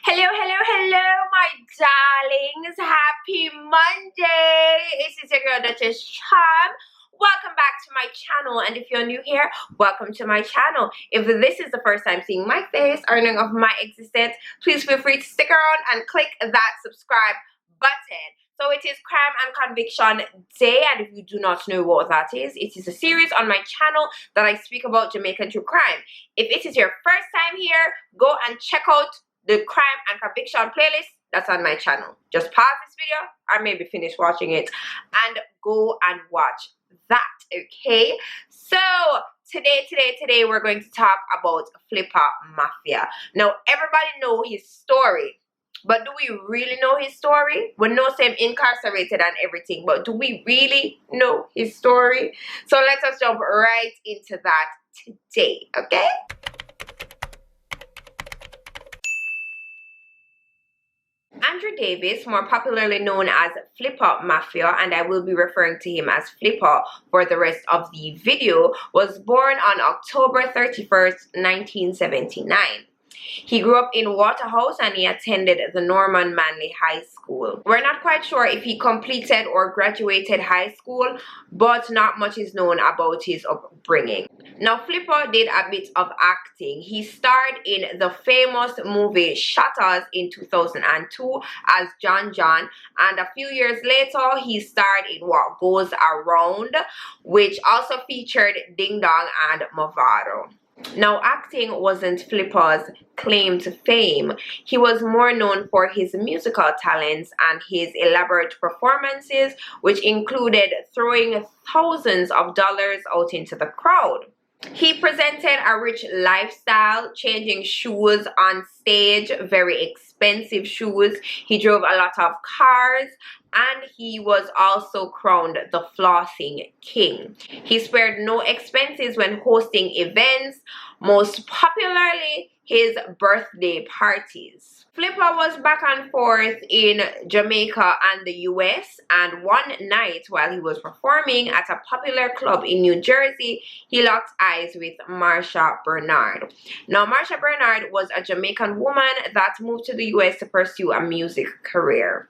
Hello, my darlings. Happy Monday. This is your girl, Duchess Charm. Welcome back to my channel, and if you're new here, welcome to my channel. If this is the first time seeing my face or knowing of my existence, please feel free to stick around and click that subscribe button. So it is Crime and Conviction Day, and if you do not know what that is, it is a series on my channel that I speak about Jamaican true crime. If it is your first time here, go and check out the Crime and Conviction playlist that's on my channel. Just pause this video or maybe finish watching it and go and watch that, okay? So today we're going to talk about Flippa Mafia. Now everybody know his story, but do we really know his story? We know him incarcerated and everything, but do we really know his story? So let us jump right into that today, okay? Andrew Davis, more popularly known as Flippa Mafia, and I will be referring to him as Flippa for the rest of the video, was born on October 31st, 1979. He grew up in Waterhouse and he attended the Norman Manley High School. We're not quite sure if he completed or graduated high school, but not much is known about his upbringing. Now, Flippa did a bit of acting. He starred in the famous movie Shutters in 2002 as John, and a few years later, he starred in What Goes Around, which also featured Ding Dong and Movado. Now, acting wasn't Flippa's claim to fame. He was more known for his musical talents and his elaborate performances, which included throwing thousands of dollars out into the crowd. He presented a rich lifestyle, changing shoes on stage, very expensive shoes. He drove a lot of cars, and he was also crowned the Flossing King. He spared no expenses when hosting events, most popularly his birthday parties. Flippa was back and forth in Jamaica and the US, and one night while he was performing at a popular club in New Jersey, he locked eyes with Marsha Bernard. Now, Marsha Bernard was a Jamaican woman that moved to the US to pursue a music career.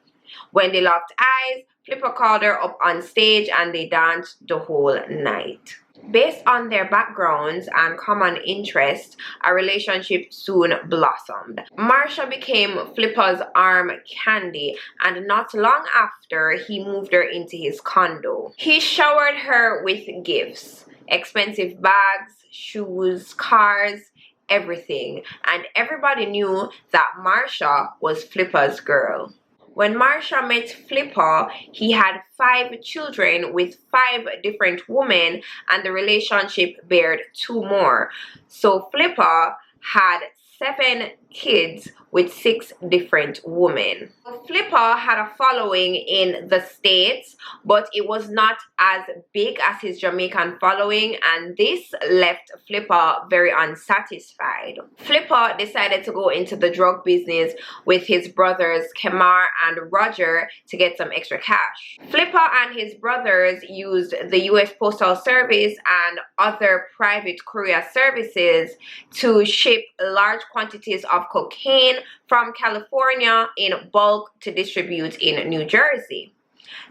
When they locked eyes, Flippa called her up on stage and they danced the whole night. Based on their backgrounds and common interests, a relationship soon blossomed. Marsha became Flippa's arm candy, and not long after, he moved her into his condo. He showered her with gifts, expensive bags, shoes, cars, everything, and everybody knew that Marsha was Flippa's girl. When Marsha met Flippa, he had 5 children with 5 different women, and the relationship bared 2 more. So Flippa had 7 kids with 6 different women. Flippa had a following in the States, but it was not as big as his Jamaican following, and this left Flippa very unsatisfied. Flippa decided to go into the drug business with his brothers Kemar and Roger to get some extra cash. Flippa and his brothers used the US Postal Service and other private courier services to ship large quantities of cocaine from California in bulk to distribute in New Jersey.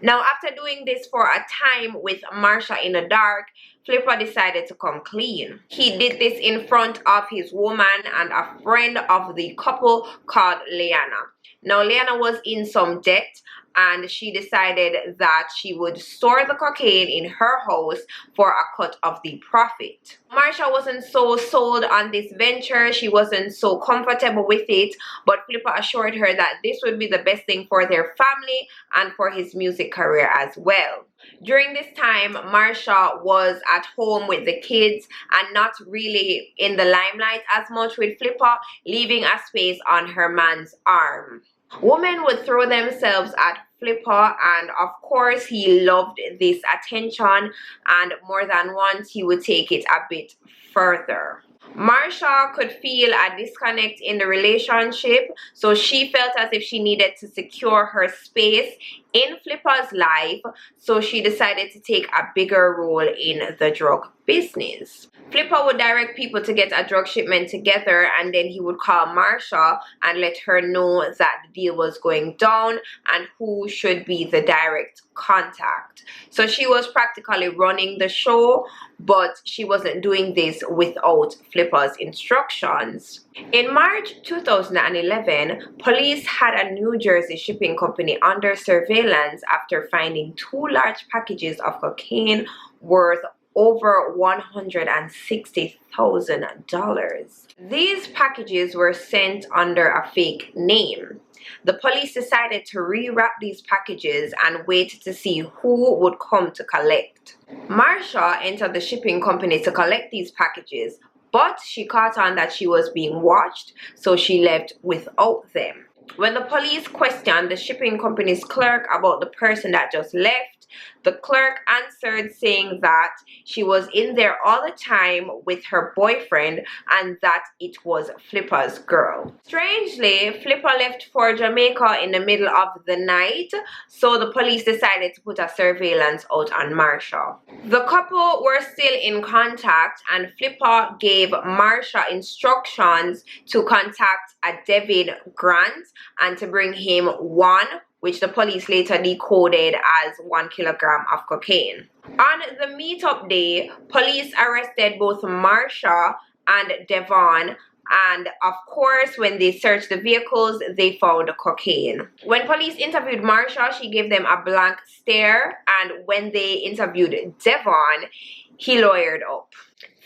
Now, after doing this for a time with Marsha in the dark, Flippa decided to come clean. He did this in front of his woman and a friend of the couple called Leanna. Now, Leanna was in some debt, and she decided that she would store the cocaine in her house for a cut of the profit. Marsha wasn't so sold on this venture. She wasn't so comfortable with it, but Flippa assured her that this would be the best thing for their family and for his music career as well. During this time, Marsha was at home with the kids and not really in the limelight as much with Flippa, leaving a space on her man's arm. Women would throw themselves at Flippa, and of course he loved this attention, and more than once he would take it a bit further. Marsha could feel a disconnect in the relationship, so she felt as if she needed to secure her space in Flippa's life, so she decided to take a bigger role in the drug business. Flippa would direct people to get a drug shipment together, and then he would call Marsha and let her know that the deal was going down and who should be the direct contact. So she was practically running the show, but she wasn't doing this without Flippa's instructions. In March 2011, police had a New Jersey shipping company under surveillance after finding 2 large packages of cocaine worth over $160,000. These packages were sent under a fake name. The police decided to rewrap these packages and wait to see who would come to collect. Marsha entered the shipping company to collect these packages, but she caught on that she was being watched, so she left without them. When the police questioned the shipping company's clerk about the person that just left, the clerk answered saying that she was in there all the time with her boyfriend and that it was Flippa's girl. Strangely, Flippa left for Jamaica in the middle of the night, so the police decided to put a surveillance out on Marsha. The couple were still in contact, and Flippa gave Marsha instructions to contact a David Grant and to bring him one, which the police later decoded as 1 kilogram of cocaine. On the meetup day, police arrested both Marsha and Devon, and of course when they searched the vehicles, they found cocaine. When police interviewed Marsha, she gave them a blank stare, and when they interviewed Devon, he lawyered up.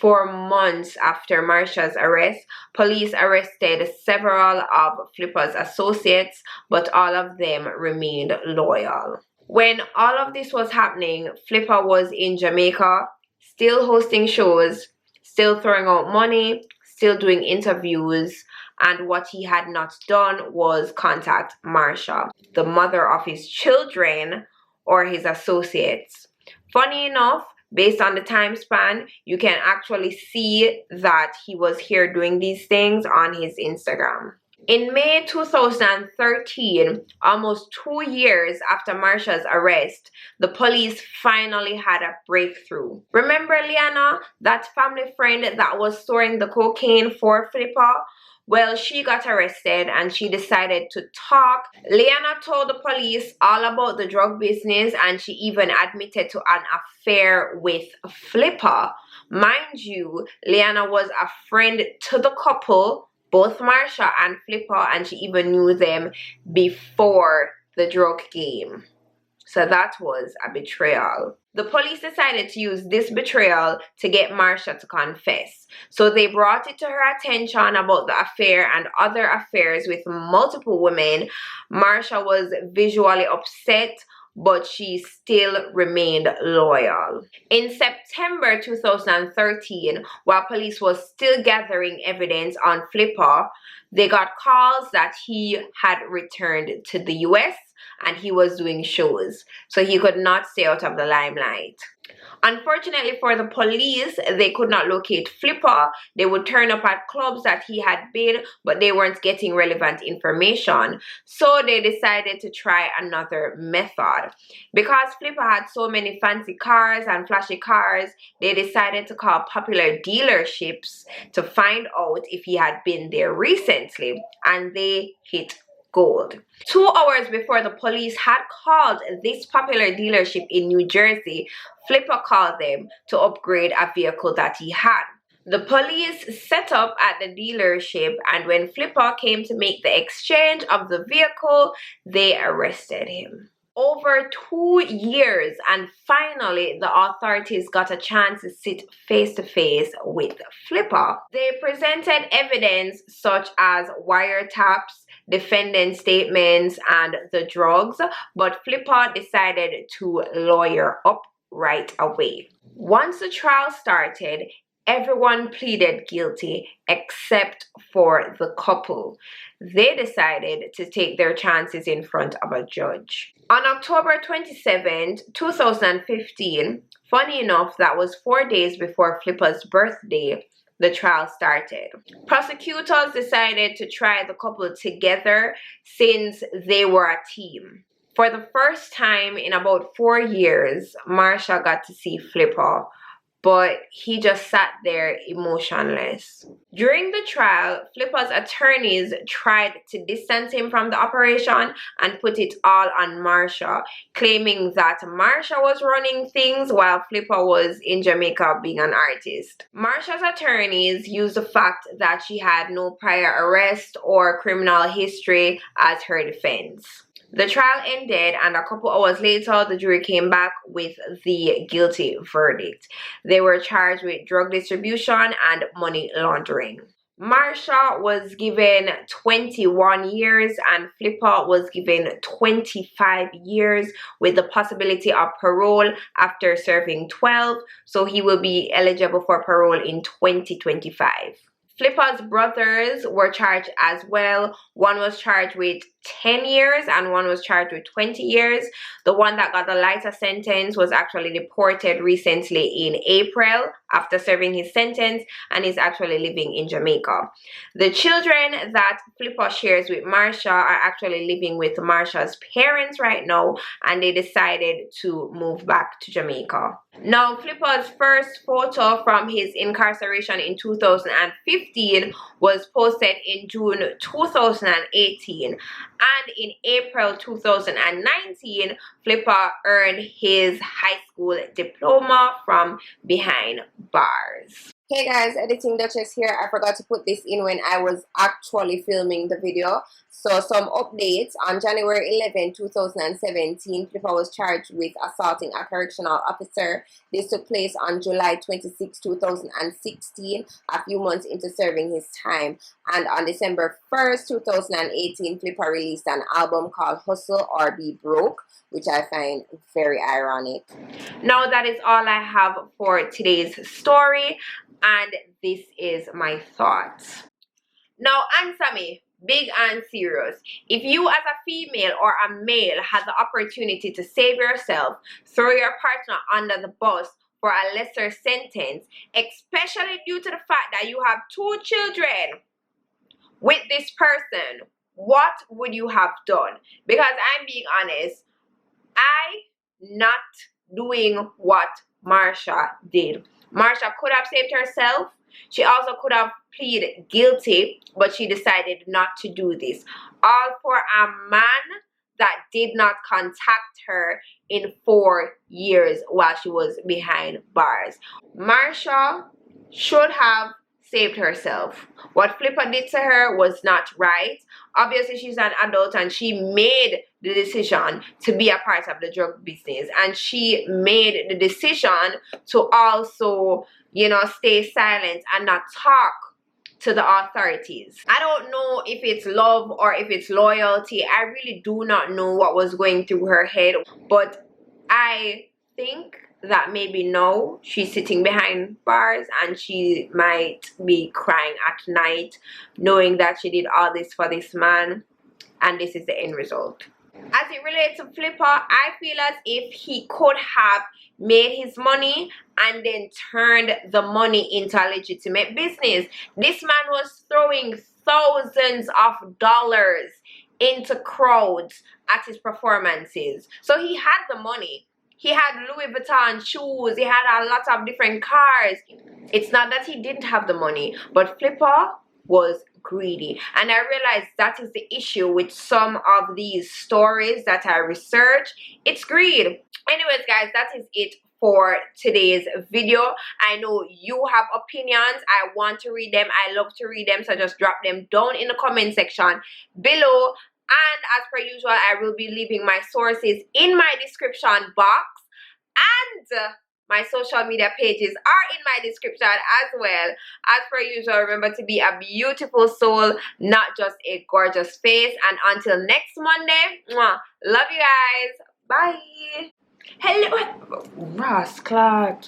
For months after Marsha's arrest, police arrested several of Flippa's associates, but all of them remained loyal. When all of this was happening, Flippa was in Jamaica, still hosting shows, still throwing out money, still doing interviews, and what he had not done was contact Marsha, the mother of his children, or his associates. Funny enough, based on the time span, you can actually see that he was here doing these things on his Instagram. In May 2013, almost 2 years after Marsha's arrest, the police finally had a breakthrough. Remember Liana, that family friend that was storing the cocaine for Flippa? Well, she got arrested and she decided to talk. Liana told the police all about the drug business, and she even admitted to an affair with Flippa. Mind you, Liana was a friend to the couple, both Marsha and Flippa, and she even knew them before the drug game. So that was a betrayal. The police decided to use this betrayal to get Marsha to confess. So they brought it to her attention about the affair and other affairs with multiple women. Marsha was visually upset, but she still remained loyal. In September 2013, while police was still gathering evidence on Flippa, they got calls that he had returned to the US and he was doing shows, so he could not stay out of the limelight. Unfortunately for the police, they could not locate Flippa. They would turn up at clubs that he had been, but they weren't getting relevant information. So they decided to try another method. Because Flippa had so many fancy cars and flashy cars, they decided to call popular dealerships to find out if he had been there recently, and they hit gold. 2 hours before the police had called this popular dealership in New Jersey, Flippa called them to upgrade a vehicle that he had. The police set up at the dealership, and when Flippa came to make the exchange of the vehicle, they arrested him. Over 2 years, and finally the authorities got a chance to sit face to face with Flippa. They presented evidence such as wiretaps, defendant statements, and the drugs, but Flippa decided to lawyer up right away. Once the trial started, everyone pleaded guilty except for the couple. They decided to take their chances in front of a judge. On October 27, 2015, funny enough, that was 4 days before Flippa's birthday, the trial started. Prosecutors decided to try the couple together since they were a team. For the first time in about 4 years, Marsha got to see Flippa, but he just sat there emotionless. During the trial, Flippa's attorneys tried to distance him from the operation and put it all on Marsha, claiming that Marsha was running things while Flippa was in Jamaica being an artist. Marsha's attorneys used the fact that she had no prior arrest or criminal history as her defense. The trial ended, and a couple hours later, the jury came back with the guilty verdict. They were charged with drug distribution and money laundering. Marsha was given 21 years and Flippa was given 25 years with the possibility of parole after serving 12, so he will be eligible for parole in 2025. Flippa's brothers were charged as well. One was charged with 10 years and one was charged with 20 years. The one that got the lighter sentence was actually deported recently in April after serving his sentence and is actually living in Jamaica. The children that Flippa shares with Marsha are actually living with Marsha's parents right now, and they decided to move back to Jamaica. Now, Flippa's first photo from his incarceration in 2015 was posted in June 2018. And in April 2019, Flippa earned his high school diploma from behind bars. Hey guys, Editing Duchess here. I forgot to put this in when I was actually filming the video. So some updates. On January 11, 2017, Flippa was charged with assaulting a correctional officer. This took place on July 26, 2016, a few months into serving his time. And on December 1st, 2018, Flippa released an album called Hustle or Be Broke, which I find very ironic. Now that is all I have for today's story, and this is my thoughts. Now answer me, big and serious. If you as a female or a male had the opportunity to save yourself, throw your partner under the bus for a lesser sentence, especially due to the fact that you have 2 children with this person, what would you have done? Because I'm being honest, I not doing what Marsha did. Marsha could have saved herself. She also could have pleaded guilty, but she decided not to do this. All for a man that did not contact her in 4 years while she was behind bars. Marsha should have saved herself. What Flippa did to her was not right. Obviously, she's an adult and she made the decision to be a part of the drug business, and she made the decision to also, you know, stay silent and not talk to the authorities. I don't know if it's love or if it's loyalty. I really do not know what was going through her head, but I think that maybe now she's sitting behind bars and she might be crying at night knowing that she did all this for this man, and this is the end result. As it relates to Flippa, I feel as if he could have made his money and then turned the money into a legitimate business. This man was throwing thousands of dollars into crowds at his performances. So he had the money. He had Louis Vuitton shoes. He had a lot of different cars. It's not that he didn't have the money, but Flippa was greedy. And I realized that is the issue with some of these stories that I research. It's greed. Anyways, guys, that is it for today's video. I know you have opinions. I want to read them. I love to read them. So just drop them down in the comment section below. And as per usual, I will be leaving my sources in my description box. And my social media pages are in my description as well. As per usual, remember to be a beautiful soul, not just a gorgeous face. And until next Monday, love you guys. Bye. Hello. Ross Clark.